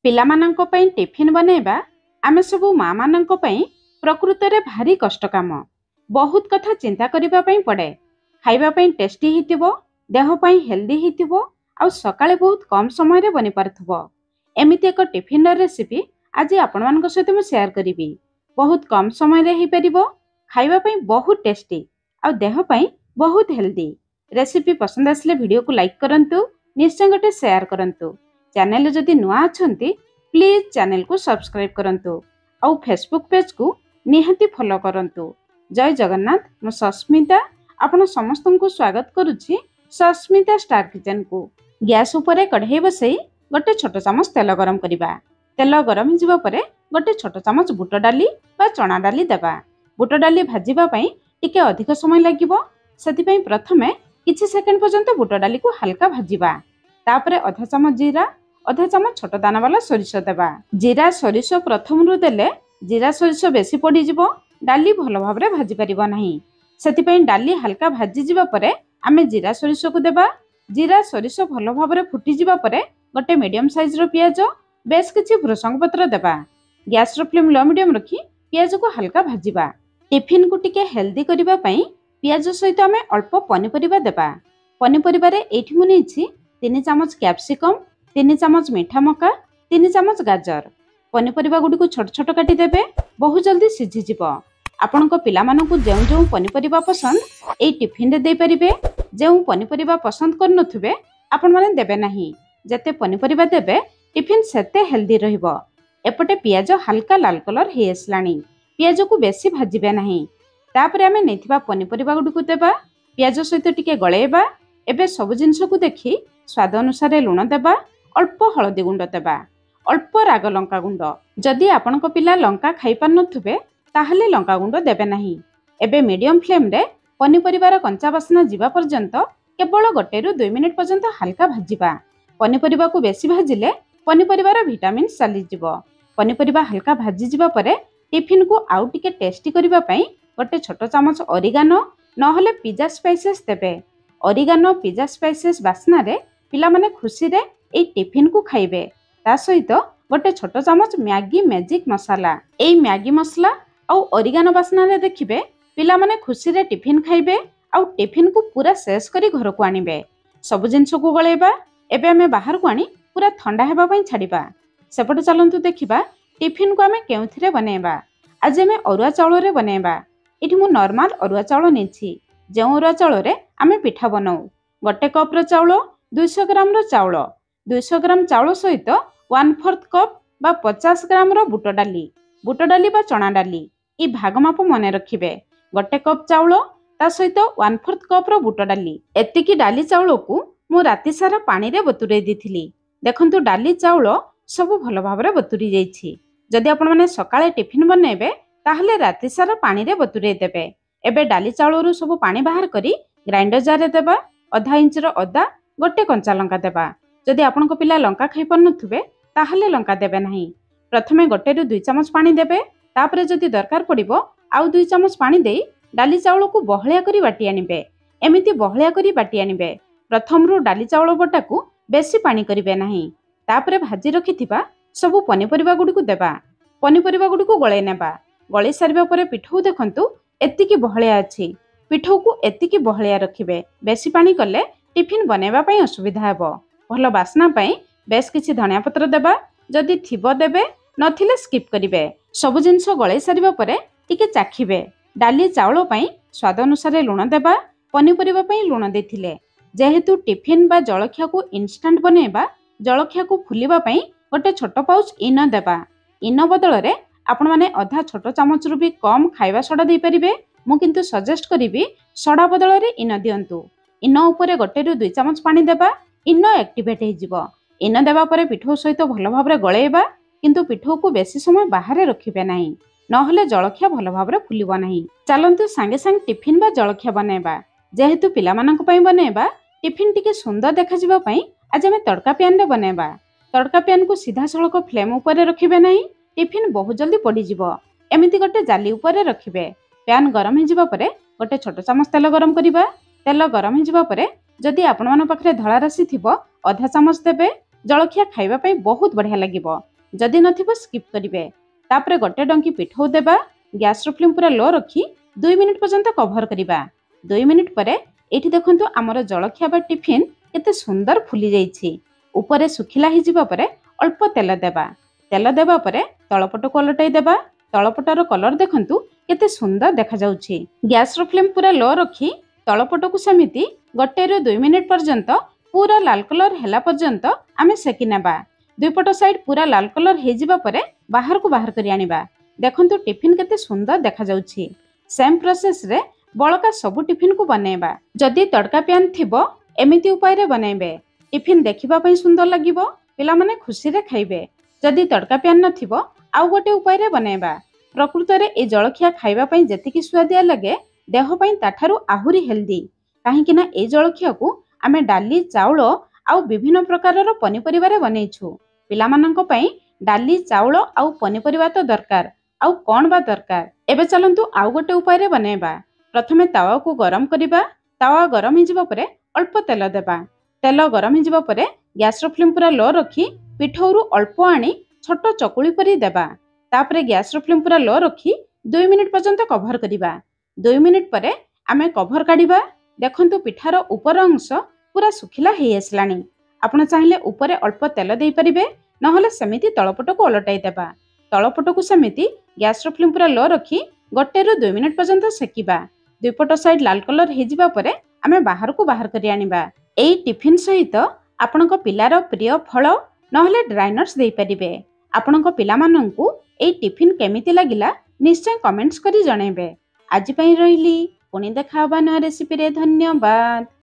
पिलामानंको पई टिफिन बनेबा आमे सबु माँ मानंको पई प्रकृतरे भारी कष्ट काम। बहुत कथा चिंता करिबा पई पड़े। खाइबा पई टेस्टी हितिबो, देह पई हेल्दी हितिबो, आ सकाळे बहुत कम समय रे बनि परथबो। एमिति एक टिफिन रेसिपी आज आपण मानक सहित मु शेयर करिवि। बहुत कम समय रे ही परिबो, खाइबा पई बहुत टेस्टी आ देह पई बहुत हेल्दी। रेसिपी पसंद आसले वीडियो को लाइक करंतु, निश्चय गोटे शेयर करंतु। चैनल जदि नुआ अछंती प्लीज चैनल को सब्सक्राइब करंतु और फेसबुक पेज को निहाती फॉलो करंतु। जय जगन्नाथ। मु सस्मिता आपण समस्त को स्वागत करुछि सस्मिता स्टार किचन को। गैस ऊपर कढ़ाई बसई गोटे छोट चामच तेल गरम करिबा। तेल गरम हो जिबा परे गोटे छोट चामच बुट डाली बा चना डाली देबा। बुट डाली भाजिबा पई टिके अधिक समय लागिबो, सेति पई प्रथमे किछि सेकंड पर्यंत बुट डाली को हल्का भाजिबा। तापरे आधा चामच जीरा, आधा चामच छोट दाना वाला सोरिष देबा। जीरा सोरिष प्रथम रु देले जीरा सोरिष बेसी पड़ी जिवो, डाली भलो भाबरे भाजी परिबो नाही। सेति पई डाली हल्का भाजी जिबा परे आमे जीरा सोरिष को देबा। जीरा सोरिष भलो भाबरे फुटी जिबा परे गोटे मीडियम साइज रो पियाज, बेस किछि भृषंग पत्र देबा। गैस रो फ्लेम लो मीडियम रखी पियाज को हल्का भाजिबा। टिफिन को टिके हेल्दी करिबा पई पियाज सहित आमे अल्प पनिपरिबा देबा। पनिपरिबा रे एठी मु नेछि 3 चामच कैप्सिकम, 3 चामच मीठा मका, 3 चामच गाजर। पनिपरिबा गुडी को छोट छोट काटी देबे, बहुत जल्दी सिझी जिवो। आपनको पिला मानकु जेउ जेउ पनिपरिबा पसंद एई टिफिन रे दे परिबे। जेउ पनिपरिबा पसंद कर नथुबे आपन माने देबे नाही। जते पनिपरिबा देबे टिफिन सेते हेल्दी रहिबो। एपटे पियाज हल्का लाल कलर हे असलानी। पियाज को बेसी भाजिबे नाही। तापरे आमे नेथिबा पनिपरिबा गुडी को देबा। पियाज सहित टिके गळेबा। एबे सब जिंस को देखि स्वाद अनुसार लुण देबा, अल्प हळदी गुंड देबा, अल्प राग लंका गुंड। जदि आपनको पिला लंका खाइ पार नथुबे ताहले लंका गुंड देबे नाही। एबे मीडियम फ्लेम रे पनिपरिबार कंचा बासना जीवा पर्यंत केवल 1 रु 2 मिनिट पर्यंत हल्का भाजिबा। पनिपरिबा को बेसी भाजिले पनिपरिबार विटामिन चली जिवो। पनिपरिबा हल्का भाजी जिबा परे टिफिन को आउ टिके टेस्टी करिबा पई गोटे छोट चामच ओरिगानो नहले पिज्जा स्पाइसेस देबे। ओरिगानो पिज्जा स्पाइसेस बासना रे पिला माने खुशी रे ए टिफिन को खाइबे। ता सहित गोटे छोट चामच मैगी मैजिक मसाला। ए मैगी मसला और ओरिगानो बासना रे देखिबे पिला माने खुशी रे टिफिन खाइबे और टिफिन को पूरा शेष करी घर को आनिबे। सब जिंस को गळेबा। एबे हमें बाहर को आनी पूरा ठंडा हेबा पई छाड़िबा। सेपटे चलंतु देखिबा टिफिन को हमें केउथिरे बनेबा। आज हमें अरुआ चाउल रे बनेबा। इठी मु नॉर्मल अरुआ चाउल नेछि। जे अरुआ चाउल रे हमें पिठा बनाऊ। गोटे कप रो चाउल 200 ग्राम रो चाउल, 200 ग्राम चाउल सहित 1/4 कप बा 50 ग्राम रो बुट डाली बा चना डाली ई भाग माप मने रखिबे। गोटे कप चाउल ता सहित 1/4 कप रो बुट डाली। एतिकी डाली चाउल को मु राति सारा पानी रे बतुरे दिथिली। देखंतु डाली चाउल सब भलो भाबरे बतुरी जाईछि। जदि आपण माने सकाळे टिफिन बनेबे ताहले राति सारा पानी रे बतुरे देबे। एबे डाली चाउल रु सब पानी बाहर करी ग्राइंडर जार रे देबा। आधा इंच रो अदा, गोटे कंचा लंका देबा। जदि आपनको पिला लंका खाइ पर नथुबे ताहले लंका देबे नाही। प्रथमे 1 रु 2 चामच पानी देबे। तापरे जदि दरकार पड़िबो आउ 2 चामच पानी देई डाली चाउल को बहलिया करी बाटी आनिबे। एमिति बहलिया करी बाटी आनिबे। प्रथम रु डाली चाउल बटा को बेसी पानी करिवे नाही। तापरे भाजी रखिथिबा सब पनिपरिबा गुडी को देबा। पनिपरिबा गुडी को गळे नेबा। गळे सारिबा परे पिठौ देखंतु एतिकी बहलिया अछि। पिठौ को एतिकी बहलिया रखिबे। बेसी पानी कले टिफिन बनेबा पई असुविधा हेबो। भलो बासना पई बेस किछि धनिया पत्र देबा। जदि थिबो देबे, नथिले स्किप करिवे। सब जिंस गळे सारिबा परे टिके चाखिबे। डाली चाउल पई स्वाद अनुसार लुण देबा। पनिपरिबा पई लुण देथिले। जेहेतु टिफिन बा जळखिया को इंस्टेंट बनेबा, जळखिया को फुलिबा पई गोटे छोट पाउच इनो देबा। इनो बदल रे आपण माने आधा छोट चामच रु भी कम खाइबा सोडा दे परिबे। मु किंतु सजेस्ट करिवि सोडा बदल रे इनो दियंतु। इनो ऊपर 1 रु 2 चामच पानी देबा। इनो एक्टिवेट हे जिवो। इनो देबा परे पिठौ सहित भलो भाबरे गळेबा। किंतु पिठौ को बेसी समय बाहर रखिबे नाही, नहले जळखिया भलो भाबरे फुलिबो नाही। चलंतु संगे संग टिफिन बा जळखिया बनेबा। जेहेतु पिला मानक पई बनेबा टिफिन टिके सुंदर देखा जिबा पई आज हमें तड़का पैन रे बनेबा। तड़का पैन को सीधा सळक फ्लेम ऊपर रखिबे नाही। टिफिन बहुत जल्दी पड़ी जिवो। एमिति गोटे जाली ऊपर रखिबे। पैन गरम हे जिबा परे गोटे छोट चामच तेल गरम करिबा। तेल गरम हे जिबा परे जदि आपण मन पाखरे धळा राशि थिबो आधा चामच देबे। जळखिया खाइबा पई बहुत बढ़िया लागिबो। जदि नथिबो स्किप करिवे। तापरे गोटे डंकी पिठौ देबा। गैस रो फ्लेम पूरा लो रखी 2 मिनिट पर्यंत कवर करिबा। 2 मिनिट परे एठी देखंतु हमर जलखिया बा टिफिन केते सुंदर फुली जाईछि। ऊपरे सुखिला हि जिबा परे अल्प तेल देबा। तेल देबा परे तळपट को उलटाई देबा। तळपटर कलर देखंतु केते सुंदर देखा जाउछि। गैस रो फ्लेम पूरा लो रखी तळपट को समिति 1 ରୁ 2 मिनिट पर्यंत पूरा लाल कलर हैला पर्यंत आमे सेकी नेबा। दुईपट साइड पूरा लाल कलर हे जिबा परे बाहर को बाहर करि आनिबा। देखंतु टिफिन केते सुंदर देखा जाउछि। सेम प्रोसेस रे बळका सब टिफिन को बनेबा। जदि तड़का प्यान थिबो एमिति उपाय रे बनेबे। टिफिन देखिबा पई सुंदर लागिबो। पिला माने खुशी रे खाइबे। जदि तड़का प्यान नथिबो आउ गोटे उपाय रे बनेबा। प्रकृत रे ए जलखिया खाइबा पई जेतिकी स्वादिया लगे देह पई ताठारु आहुरी हेल्दी। काहे कि ना ए जलखिया को आमे डाली चाउल आउ विभिन्न प्रकार रो पनिपरिबा रे बनेइछु। पिला माननको पई डाली चाउल आउ पनिपरिबा तो दरकार आउ कोन बा दरकार। एबे चलंतु आउ गोटे उपाय रे बनेबा। प्रथमे तावा को गरम करिबा। तावा गरम हि जिबा परे अल्प तेल देबा। तेल गरम हि जिबा परे गैस रो फ्लेम पूरा लो रखी पिठौरु अल्प आनी छोट चकुली परी देबा। तापरे गैस रो फ्लेम पूरा लो रखी 2 मिनिट पर्यंत कवर करिबा। 2 मिनिट परे आमे कवर काढिबा। देखंतु पिठार ऊपर अंश पूरा सुखिला हेई आसलानी। आपण चाहिले ऊपरे अल्प तेल देई परिबे नहले समिति तळपट को उलटाई देबा। तळपट को समिति गैस रो फ्लेम पूरा लो रखी 1 ରୁ 2 मिनिट पर्यंत सेकिबा। दुईपट साइड लाल कलर हे जिबा परे आमे बाहर को बाहर करि आनिबा। एई टिफिन सहित आपणको पिलार प्रिय फल नहले ड्राई नट्स देई परिबे। आपणको पिला माननकु एई टिफिन केमिति लागिला निश्चय कमेंट्स करी जणैबे। आज पई रहिली पुणी देखाबा नया रेसिपी रे। धन्यवाद।